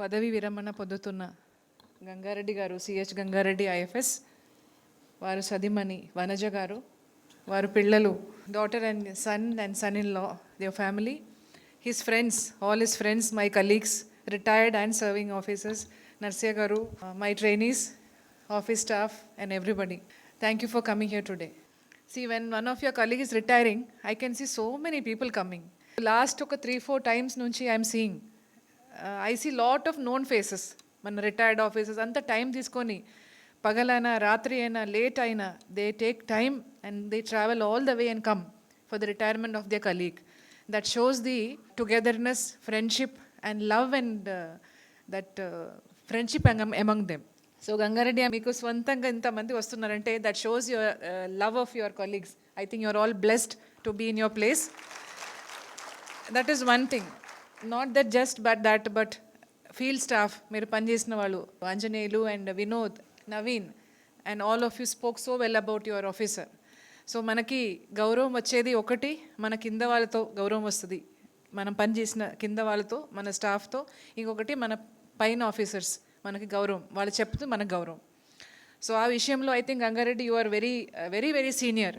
పదవి విరమణ పొందుతున్న గంగారెడ్డి గారు, సిహెచ్ గంగారెడ్డి ఐఎఫ్ఎస్, వారు సదిమణి వనజ గారు, వారు పిల్లలు, daughter and son in law, their family, his friends, all his friends, my colleagues, retired and serving officers, Narsiya garu, my trainees, office staff and everybody. Thank you for coming here today. See, when one of your colleagues is retiring, I can see so many people coming. Last 3-4 times nunchi I am seeing. I see lot of known faces. మన retired officers అంతా time తీసుకొని పగలైనా రాత్రి అయినా late అయినా they take time and they travel all the way and come for the retirement of their colleague. That shows the togetherness, friendship and love and that friendship among them. So Gangareddy, మీకు స్వంతంగా ఇంతమంది వస్తున్నారంటే that shows your love of your colleagues. I think you're all blessed to be in your place. That is one thing. Not that just but field staff, మీరు పనిచేసిన వాళ్ళు, Anjaneyulu and Vinod, Naveen and all of you spoke so well about your officer. So మనకి గౌరవం వచ్చేది ఒకటి, మన కింద వాళ్ళతో గౌరవం వస్తుంది, మనం పనిచేసిన కింద వాళ్ళతో, మన స్టాఫ్తో. ఇంకొకటి మన పైన ఆఫీసర్స్, మనకి గౌరవం, వాళ్ళు చెప్తూ మనకు గౌరవం. సో ఆ విషయంలో I think Gangareddy you are very very very senior.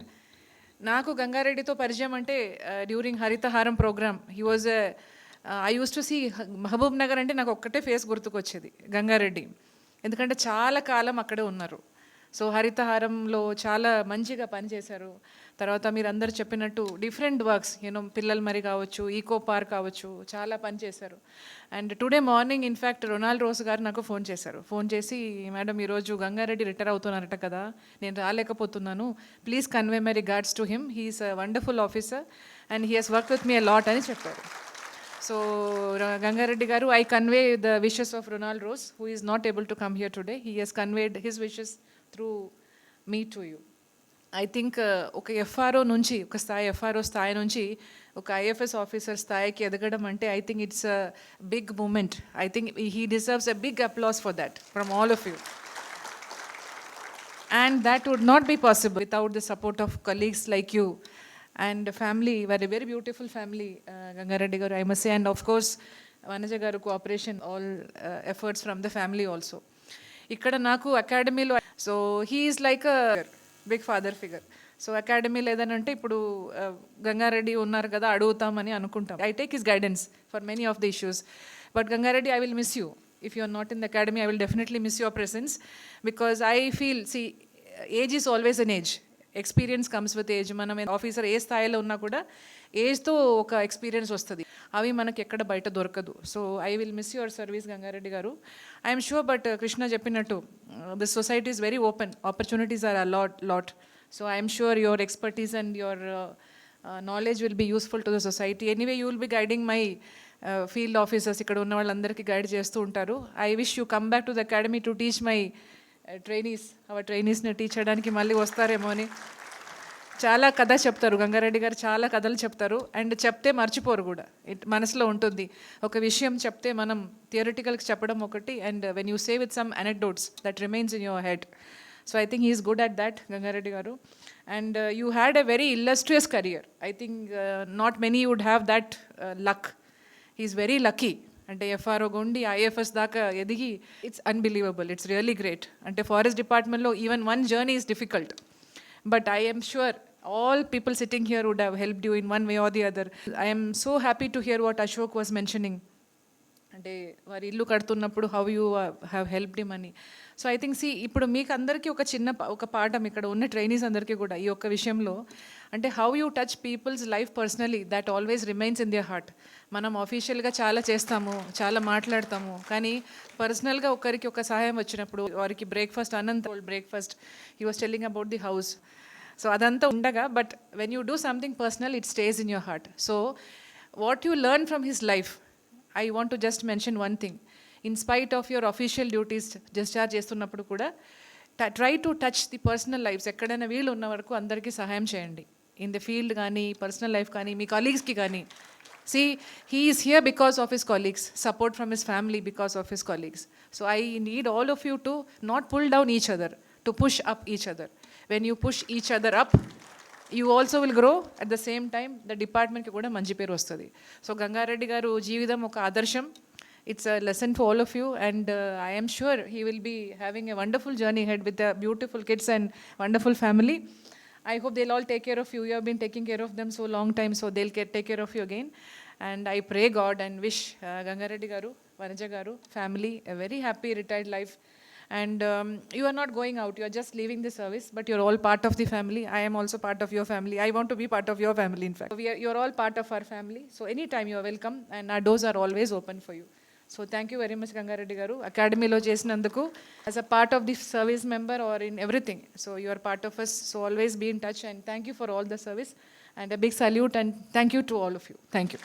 నాకు గంగారెడ్డితో పరిచయం అంటే during Harithaharam program he was I use to see Mahabubnagar అంటే నాకు ఒక్కటే ఫేస్ గుర్తుకొచ్చేది, గంగారెడ్డి. ఎందుకంటే చాలా కాలం అక్కడే ఉన్నారు. సో హరితహారంలో చాలా మంచిగా పనిచేశారు. తర్వాత మీరు అందరు చెప్పినట్టు డిఫరెంట్ వర్క్స్, పిల్లలు మరి కావచ్చు, ఈకో పార్క్ కావచ్చు, చాలా పనిచేశారు. And today morning in fact Ronald Rose గారు నాకు ఫోన్ చేసి, మేడం ఈరోజు గంగారెడ్డి రిటైర్ అవుతున్నారట కదా, నేను రాలేకపోతున్నాను, please convey my regards to him, he's a wonderful officer and he has work with me a lot అని చెప్పారు. So Gangareddy garu, I convey the wishes of Ronald Ross who is not able to come here today. He has conveyed his wishes through me to you. I think ఒక FRO నుంచి, ఒక FRO స్థాయి నుంచి ఒక IFS officer స్థాయికి ఎదగడం అంటే I think it's a big moment. I think he deserves a big applause for that from all of you. And that would not be possible without the support of colleagues like you and family, very very beautiful family, Gangareddy garu, I must say, and of course Vanaja garu cooperation, all efforts from the family also. Ikkada naku academy lo, so he is like a big father figure. So అకాడమీలో ఏదనంటే ఇప్పుడు గంగారెడ్డి ఉన్నారు కదా, అడుగుతామని అనుకుంటాం. I take his guidance for many of the issues. But Gangareddy, I will miss you. If you are not in the academy, I will definitely miss your presence, because I feel, see, age is always an age. Experience comes with age. మనం officer ఏ స్థాయిలో ఉన్నా కూడా ఏజ్తో ఒక experience వస్తుంది, అవి మనకి ఎక్కడ బయట దొరకదు. So I will miss your service Gangareddy గారు, ఐఎమ్ షూర్. బట్ కృష్ణ చెప్పినట్టు this society is very open, opportunities are a lot. So I'm sure your expertise and your knowledge will be useful to the society. Anyway, you will be guiding my field officers, ఇక్కడ ఉన్న వాళ్ళందరికీ guide చేస్తూ ఉంటారు. I wish you come back to the academy to teach my trainees. Our ట్రైనీస్ని teach చేయడానికి మళ్ళీ వస్తారేమో అని. చాలా కథ చెప్తారు గంగారెడ్డి గారు, చాలా కథలు చెప్తారు. అండ్ చెప్తే మర్చిపోరు కూడా, మనసులో ఉంటుంది. ఒక విషయం చెప్తే మనం థియరిటికల్కి చెప్పడం ఒకటి, and when you say with some anecdotes that remains in your head. So I think he is good at that, Gangareddy garu. And you had a very illustrious career. I think not many would have that luck. He is very lucky. Ante FRO gondi IFS daaka edigi, it's unbelievable. It's really great. Ante forest department lo even one journey is difficult. But I am sure all people sitting here would have helped you in one way or the other. I am so happy to hear what Ashok was mentioning. అంటే వారి ఇల్లు కడుతున్నప్పుడు how you have helped him అని. So I think ఇప్పుడు మీకు అందరికీ ఒక పాఠం, ఇక్కడ ఉన్న ట్రైనీస్ అందరికీ కూడా ఈ ఒక్క విషయంలో, అంటే how you touch people's life personally, that always remains in their heart. మనం ఆఫీషియల్గా చాలా చేస్తాము, చాలా మాట్లాడతాము, కానీ పర్సనల్గా ఒకరికి ఒక సహాయం వచ్చినప్పుడు, వారికి breakfast, breakfast he was telling about the house. So అదంతా ఉండగా, but when you do something personal, it stays in your heart. So what you learn from his life, I want to just mention one thing. In spite of your official duties, discharge చేస్తున్నప్పుడు కూడా try to touch the personal lives. ఎక్కడైనా వీళ్ళు ఉన్న వరకు అందరికీ సహాయం చేయండి, in the field కానీ, పర్సనల్ లైఫ్ కానీ, మీ కాలీగ్స్కి కానీ. See, he is here because of his colleagues, support from his family because of his colleagues. So I need all of you to not pull down each other, to push up each other. When you push each other up, you also will grow. At the same time, the department కి కూడా మంచి పేరు వస్తుంది. So Gangareddy గారు జీవితం ఒక ఆదర్శం. it's a lesson for all of you, and I am sure he will be having a wonderful journey ahead with the beautiful kids and wonderful family. I hope they'll all take care of you. You have been taking care of them so long time, so they'll take care of you again. And I pray God and wish Gangareddy garu, Vanaja garu, family a very happy retired life. And you are not going out, you are just leaving the service, but you're all part of the family. I am also part of your family. I want to be part of your family, in fact. You're all part of our family. So anytime you are welcome, and our doors are always open for you. So thank you very much, Gangareddy garu. Academy lo chesinanduku, as a part of the service member or in everything. So you are part of us. So always be in touch, and thank you for all the service. And a big salute and thank you to all of you. Thank you.